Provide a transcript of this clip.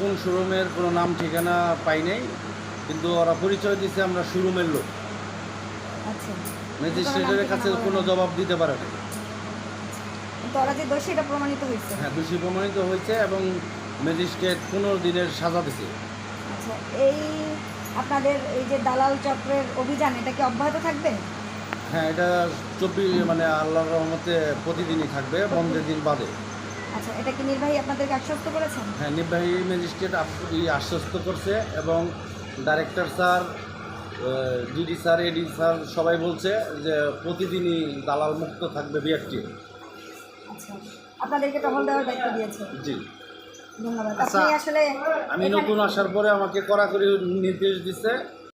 কোন শোরুমের কোনো নাম ঠিকানা পাই নাই, কিন্তু ওরা পরিচয় দিচ্ছে আমরা শোরুমের লোক। আচ্ছা, ম্যাজিস্ট্রেটের কাছে কোনো জবাব দিতে পারে না। কিন্তু ওরা যে দোষী এটা প্রমাণিত হয়েছে। হ্যাঁ, দোষী প্রমাণিত হয়েছে এবং ম্যাজিস্ট্রেট 15 দিনের সাজা দিছে। আচ্ছা, এই আপনাদের এই যে দালাল চক্রের অভিযান এটা কি অব্যাহত থাকবে? হ্যাঁ, এটা 24 মানে আল্লাহর রহমতে প্রতিদিনই থাকবে, বন্ধের দিন বাদে। আচ্ছা, এটা কি নির্বাহী আপনাদেরকে আশ্বস্ত করেছেন? হ্যাঁ, নির্বাহী ম্যাজিস্ট্রেট আশ্বস্ত করছে এবং ডাইরেক্টর স্যার, ডিডি স্যার, এডি স্যার সবাই বলছে যে প্রতিদিনই দালাল মুক্ত থাকবে বিআরটিএ। আচ্ছা, আপনাদেরকে টহল দেওয়ার দায়িত্ব দিয়েছে। জি। ধন্যবাদ। আচ্ছা, আপনি আসলে আমি নতুন আসার পরে আমাকে কড়াকড়ি নির্দেশ দিচ্ছে